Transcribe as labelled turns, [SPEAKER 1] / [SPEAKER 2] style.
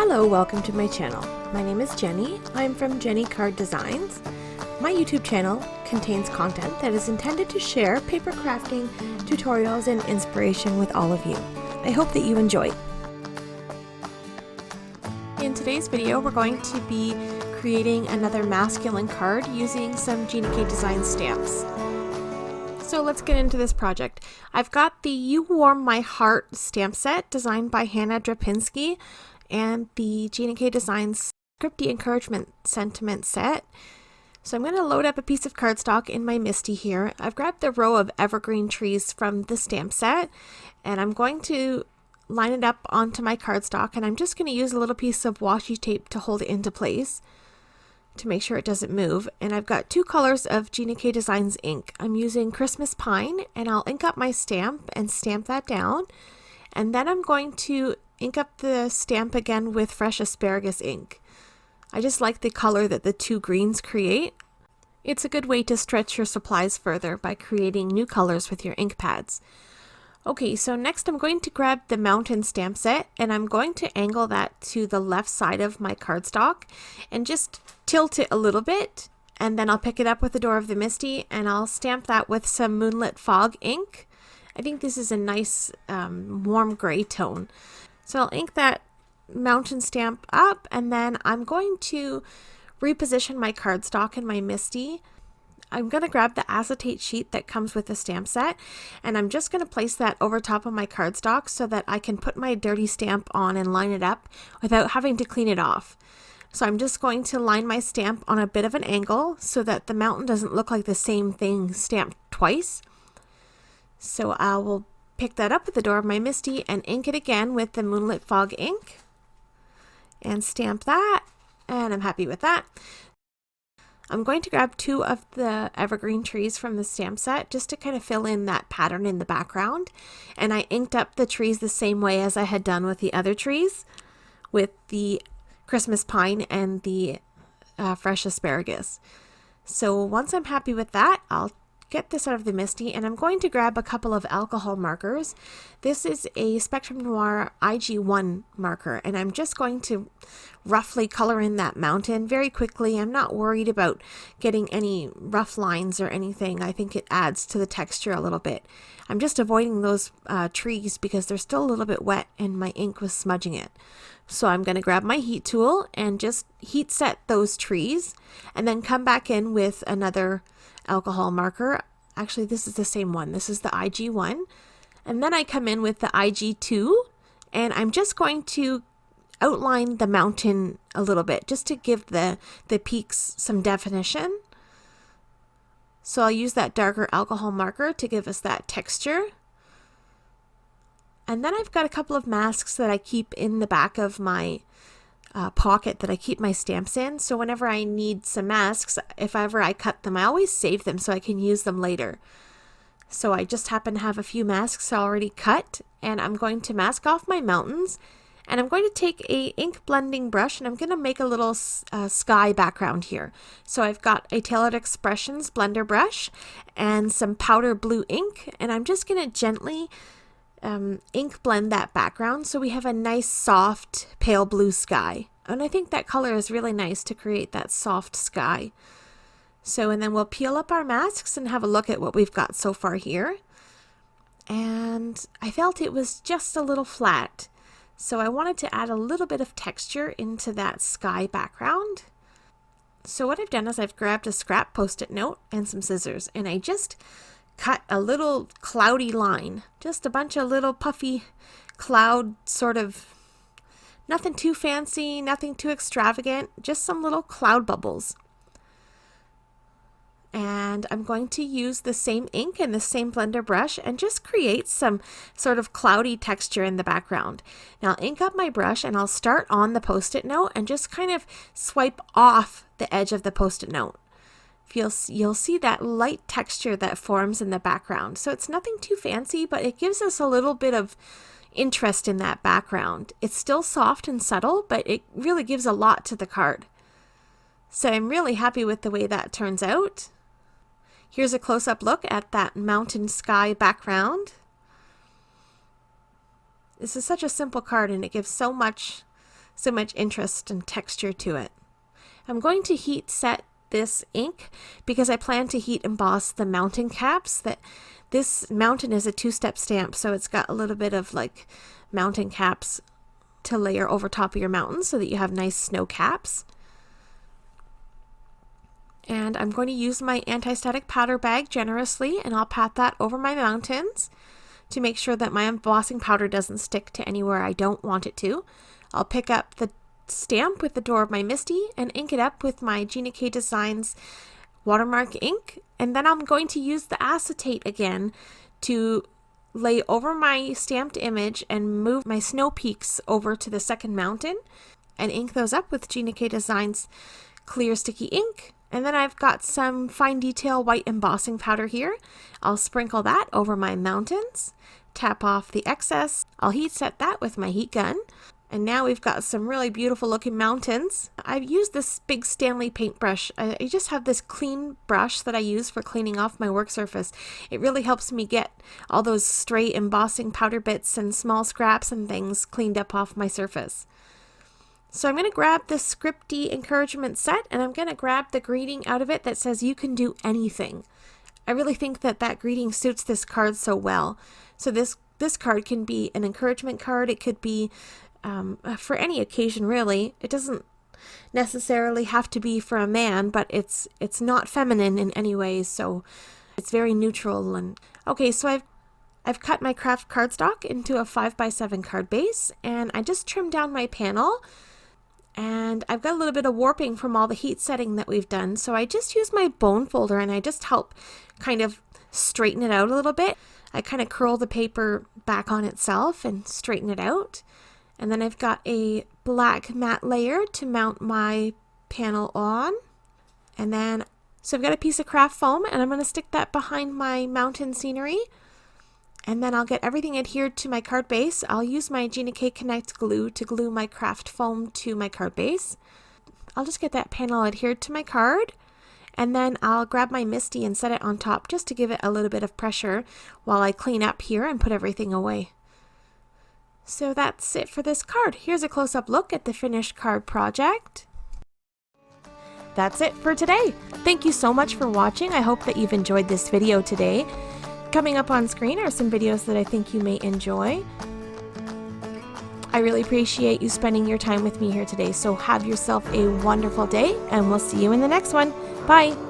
[SPEAKER 1] Hello, welcome to my channel. My name is Jenny. I'm from Jenny Card Designs. My YouTube channel contains content that is intended to share paper crafting, tutorials, and inspiration with all of you. I hope that you enjoy. In today's video, we're going to be creating another masculine card using some Gina K Designs stamps. So let's get into this project. I've got the You Warm My Heart stamp set designed by Hannah Drapinski and the Gina K Designs Scripty Encouragement sentiment set. So I'm going to load up a piece of cardstock in my Misti here. I've grabbed the row of evergreen trees from the stamp set and I'm going to line it up onto my cardstock, and I'm just going to use a little piece of washi tape to hold it into place to make sure it doesn't move. And I've got two colors of Gina K Designs ink. I'm using Christmas Pine, and I'll ink up my stamp and stamp that down. And then I'm going to ink up the stamp again with fresh asparagus ink. I just like the color that the two greens create. It's a good way to stretch your supplies further by creating new colors with your ink pads. Okay, so next I'm going to grab the mountain stamp set, and I'm going to angle that to the left side of my cardstock and just tilt it a little bit, and then I'll pick it up with the door of the Misti and I'll stamp that with some Moonlit Fog ink. I think this is a nice warm gray tone. So I'll ink that mountain stamp up, and then I'm going to reposition my cardstock in my Misti. I'm going to grab the acetate sheet that comes with the stamp set, and I'm just going to place that over top of my cardstock so that I can put my dirty stamp on and line it up without having to clean it off. So I'm just going to line my stamp on a bit of an angle so that the mountain doesn't look like the same thing stamped twice. So I will pick that up with the door of my Misti and ink it again with the Moonlit Fog ink and stamp that, and I'm happy with that. I'm going to grab two of the evergreen trees from the stamp set just to kind of fill in that pattern in the background, and I inked up the trees the same way as I had done with the other trees with the Christmas Pine and the fresh asparagus. So once I'm happy with that, I'll get this out of the Misti, and I'm going to grab a couple of alcohol markers. This is a Spectrum Noir IG1 marker, and I'm just going to roughly color in that mountain very quickly. I'm not worried about getting any rough lines or anything. I think it adds to the texture a little bit. I'm just avoiding those trees because they're still a little bit wet and my ink was smudging it. So I'm going to grab my heat tool and just heat set those trees, and then come back in with another alcohol marker. Actually, this is the same one. This is the IG1. And then I come in with the IG2, and I'm just going to outline the mountain a little bit just to give the peaks some definition. So I'll use that darker alcohol marker to give us that texture. And then I've got a couple of masks that I keep in the back of my pocket that I keep my stamps in. So whenever I need some masks, if ever I cut them, I always save them so I can use them later. So I just happen to have a few masks already cut, and I'm going to mask off my mountains, and I'm going to take a ink blending brush, and I'm going to make a little sky background here. So I've got a Tailored Expressions blender brush and some powder blue ink, and I'm just going to gently ink blend that background so we have a nice soft pale blue sky. And I think that color is really nice to create that soft sky. So, and then we'll peel up our masks and have a look at what we've got so far here. And I felt it was just a little flat, so I wanted to add a little bit of texture into that sky background. So what I've done is I've grabbed a scrap Post-it note and some scissors, and I just cut a little cloudy line, just a bunch of little puffy cloud, sort of nothing too fancy, nothing too extravagant, just some little cloud bubbles. And I'm going to use the same ink and the same blender brush and just create some sort of cloudy texture in the background. Now I'll ink up my brush, and I'll start on the Post-it note and just kind of swipe off the edge of the Post-it note. You'll see that light texture that forms in the background. So it's nothing too fancy, but it gives us a little bit of interest in that background. It's still soft and subtle, but it really gives a lot to the card. So I'm really happy with the way that turns out. Here's a close-up look at that mountain sky background. This is such a simple card, and it gives so much so much interest and texture to it. I'm going to heat set this ink because I plan to heat emboss the mountain caps. This mountain is a 2-step stamp, so it's got a little bit of like mountain caps to layer over top of your mountain so that you have nice snow caps. And I'm going to use my anti-static powder bag generously, and I'll pat that over my mountains to make sure that my embossing powder doesn't stick to anywhere I don't want it to. I'll pick up the stamp with the door of my Misti and ink it up with my Gina K Designs watermark ink, and then I'm going to use the acetate again to lay over my stamped image and move my snow peaks over to the second mountain and ink those up with Gina K Designs clear sticky ink. And then I've got some fine detail white embossing powder here. I'll sprinkle that over my mountains, tap off the excess. I'll heat set that with my heat gun. And now we've got some really beautiful looking mountains. I've used this big Stanley paintbrush. I just have this clean brush that I use for cleaning off my work surface. It really helps me get all those stray embossing powder bits and small scraps and things cleaned up off my surface. So I'm going to grab this Scripty Encouragement set, and I'm going to grab the greeting out of it that says you can do anything. I really think that greeting suits this card so well. So this card can be an encouragement card. It could be for any occasion, really. It doesn't necessarily have to be for a man, but it's not feminine in any way, so it's very neutral. And okay, so I've cut my craft cardstock into a 5x7 card base, and I just trimmed down my panel. And I've got a little bit of warping from all the heat setting that we've done, so I just use my bone folder and I just help kind of straighten it out a little bit. I kind of curl the paper back on itself and straighten it out. And then I've got a black matte layer to mount my panel on. And then, so I've got a piece of craft foam, and I'm going to stick that behind my mountain scenery. And then I'll get everything adhered to my card base. I'll use my Gina K Connect glue to glue my craft foam to my card base. I'll just get that panel adhered to my card, and then I'll grab my Misti and set it on top just to give it a little bit of pressure while I clean up here and put everything away. So that's it for this card. Here's a close-up look at the finished card project. That's it for today. Thank you so much for watching. I hope that you've enjoyed this video today. Coming up on screen are some videos that I think you may enjoy. I really appreciate you spending your time with me here today, so have yourself a wonderful day, and we'll see you in the next one. Bye!